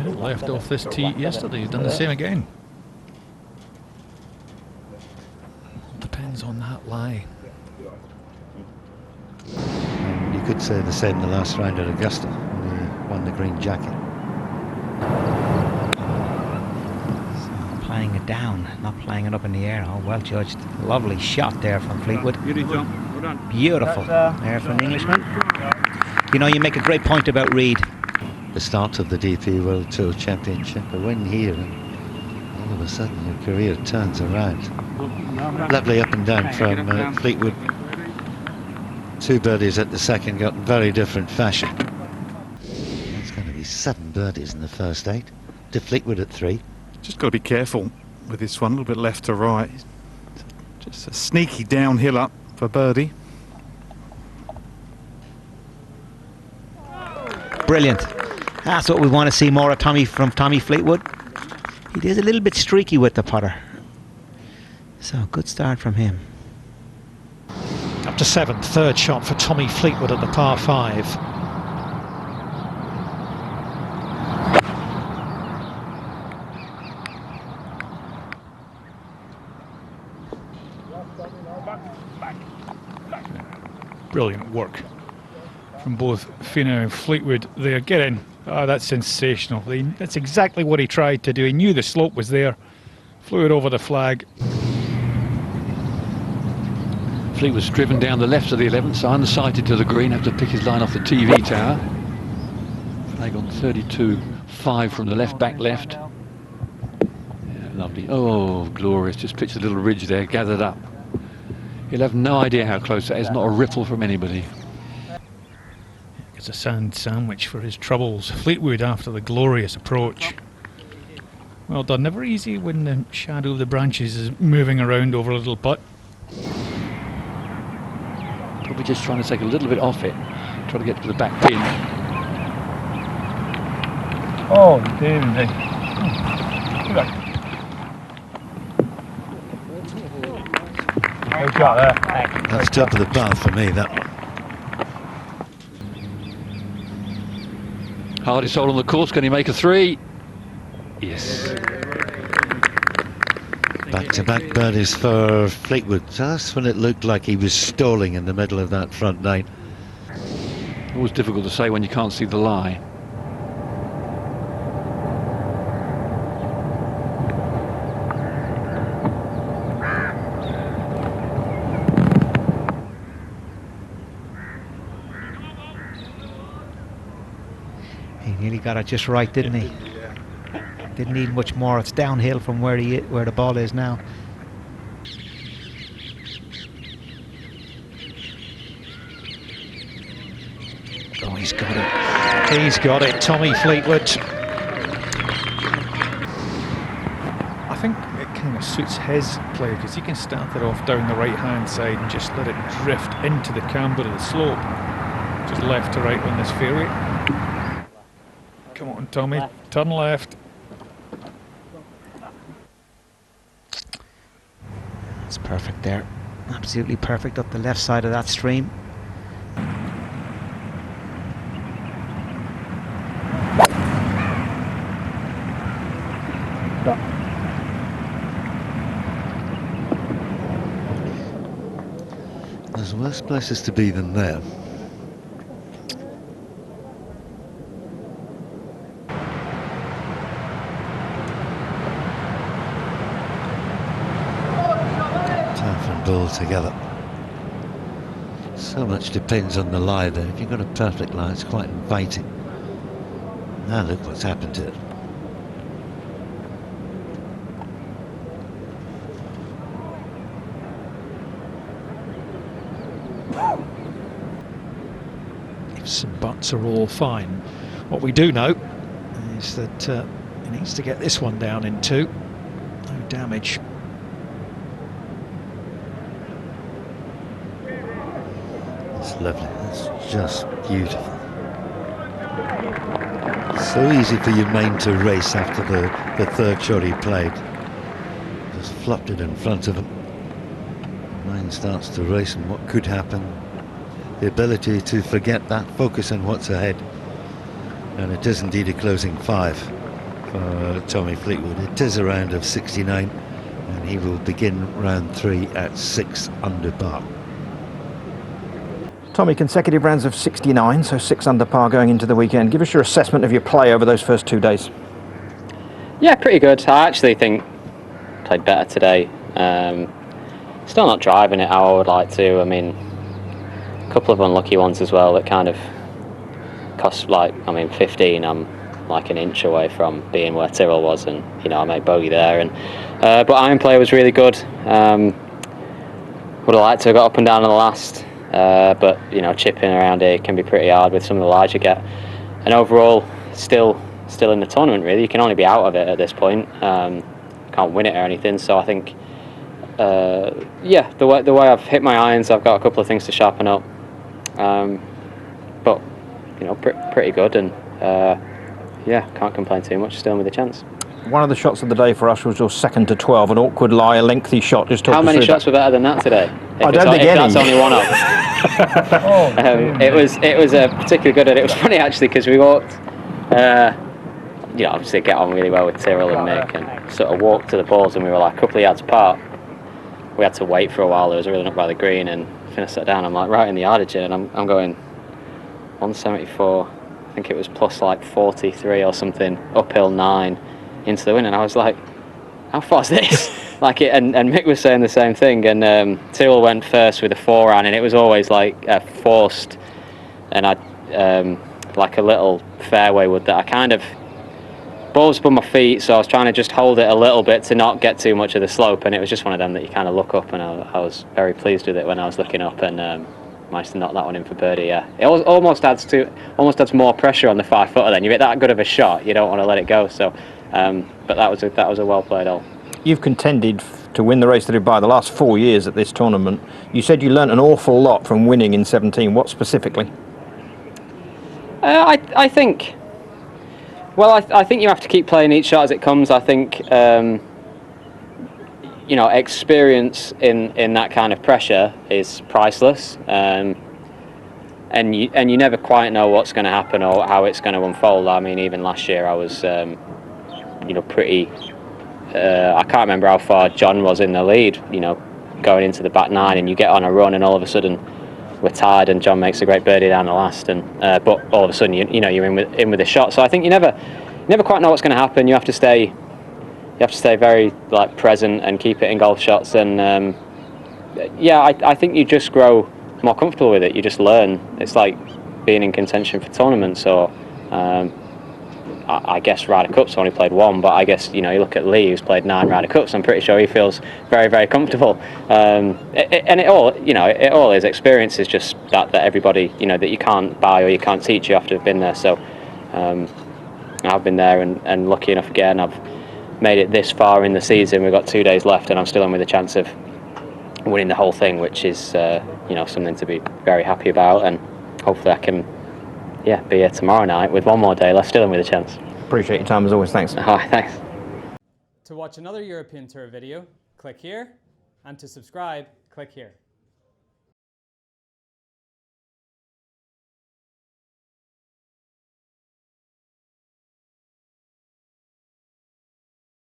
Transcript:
Left off this tee yesterday, he's done the same again. Depends on that lie. And you could say the same in the last round at Augusta when he won the green jacket. So playing it down, not playing it up in the air. Oh, well judged. Lovely shot there from Fleetwood. Beautiful there from the Englishman. You know, you make a great point about Reed. The start of the DP World Tour Championship, a win here, and all of a sudden your career turns around. Lovely up and down from Fleetwood. 2 birdies at the second, got in very different fashion. That's going to be 7 birdies in the first 8 to Fleetwood at 3. Just got to be careful with this one, a little bit left to right. Just a sneaky downhill up for birdie. Brilliant. That's what we want to see more of from Tommy Fleetwood. He is a little bit streaky with the putter. So, good start from him. Up to 7, third shot for Tommy Fleetwood at the par 5. Brilliant work from both Finau and Fleetwood. They're getting, oh, that's sensational. That's exactly what he tried to do. He knew the slope was there, flew it over the flag. Fleetwood's driven down the left of the 11th, so unsighted to the green, have to pick his line off the TV tower. Flag on 32.5 from the left, back left. Yeah, lovely. Oh, glorious. Just pitched a little ridge there, gathered up. He'll have no idea how close that is, not a ripple from anybody. It's a sand sandwich for his troubles. Fleetwood after the glorious approach. Well done. Never easy when the shadow of the branches is moving around over a little putt. Probably just trying to take a little bit off it. Try to get to the back pin. Oh, David. Good shot there. That's top of the path for me, that one. Hardest hole on the course, can he make a 3? Yes. Back-to-back birdies for Fleetwood. Just when it looked like he was stalling in the middle of that front 9. Always difficult to say when you can't see the lie. He nearly got it just right, didn't he? Didn't need much more. It's downhill from where the ball is now. Oh, he's got it. He's got it, Tommy Fleetwood. I think it kind of suits his play because he can start it off down the right-hand side and just let it drift into the camber of the slope. Just left to right on this fairway. Come on, Tommy, turn left. That's perfect there. Absolutely perfect up the left side of that stream. There's worse places to be than there. Ball together. So much depends on the lie there. If you've got a perfect lie, it's quite inviting. Now look what's happened to it. Ifs and buts are all fine. What we do know is that he needs to get this one down in 2. No damage. It's lovely. It's just beautiful. So easy for your main to race after the third shot he played. Just flopped it in front of him. Mine starts to race and what could happen. The ability to forget that, focus on what's ahead. And it is indeed a closing 5. for Tommy Fleetwood. It is a round of 69, and he will begin round 3 at 6 under par. Tommy, consecutive rounds of 69, so 6 under par going into the weekend. Give us your assessment of your play over those first 2 days. Yeah, pretty good. I actually think played better today. Still not driving it how I would like to. I mean, a couple of unlucky ones as well that kind of cost, like, I mean, 15, I'm like an inch away from being where Tyrrell was, and, you know, I made bogey there. And but iron play was really good. Would have liked to have got up and down on the last, but, you know, chipping around here can be pretty hard with some of the lies you get. And overall, still in the tournament, really. You can only be out of it at this point. Can't win it or anything. So I think, yeah, the way I've hit my irons, I've got a couple of things to sharpen up. But, you know, pretty good, and yeah, can't complain too much. Still with a chance. One of the shots of the day for us was your second to 12, an awkward lie, a lengthy shot. Just talk How us many through shots that. were better than that today? I don't think any. That's only one of. It was particularly good, and it was funny actually because we walked. You know, obviously get on really well with Tyrrell and Mick, and sort of walked to the balls, and we were like a couple of yards apart. We had to wait for a while. There was a really up by the green, and when I sat down, I'm like right in the yardage, and I'm going 174. I think it was plus like 43 or something, uphill 9 into the wind, and I was like, how far is this? Like it, and Mick was saying the same thing, and Tyrrell went first with a 4-iron, and it was always like forced, and I like a little fairway wood that I kind of balls above my feet, so I was trying to just hold it a little bit to not get too much of the slope, and it was just one of them that you kind of look up, and I was very pleased with it when I was looking up, and managed to knock that one in for birdie. Yeah, it almost adds more pressure on the 5-footer. Then you get that good of a shot, you don't want to let it go. So, but that was a well played hole. You've contended to win the race to Dubai the last 4 years at this tournament. You said you learnt an awful lot from winning in 17. What specifically? I think. Well, I think you have to keep playing each shot as it comes. I think, you know, experience in that kind of pressure is priceless, and you never quite know what's going to happen or how it's going to unfold. I mean, even last year I was, you know, pretty. I can't remember how far John was in the lead. You know, going into the back 9, and you get on a run, and all of a sudden we're tied, and John makes a great birdie down the last, and but all of a sudden you know you're in with a shot. So I think you never quite know what's going to happen. You have to stay very like present and keep it in golf shots, and yeah, I think you just grow more comfortable with it. You just learn. It's like being in contention for tournaments, or I guess Ryder Cup's only played 1, but I guess, you know, you look at Lee, who's played 9 Ryder Cups. I'm pretty sure he feels very, very comfortable. And it all, you know, it all is experience. Is just that everybody, you know, that you can't buy or you can't teach. You have to have been there. So I've been there, and lucky enough again, I've made it this far in the season. We've got 2 days left, and I'm still in with a chance of winning the whole thing, which is, you know, something to be very happy about. And hopefully I can, yeah, be here tomorrow night with 1 more day left, still in with a chance. Appreciate your time as always. Thanks. Hi, thanks. To watch another European Tour video, click here, and to subscribe, click here.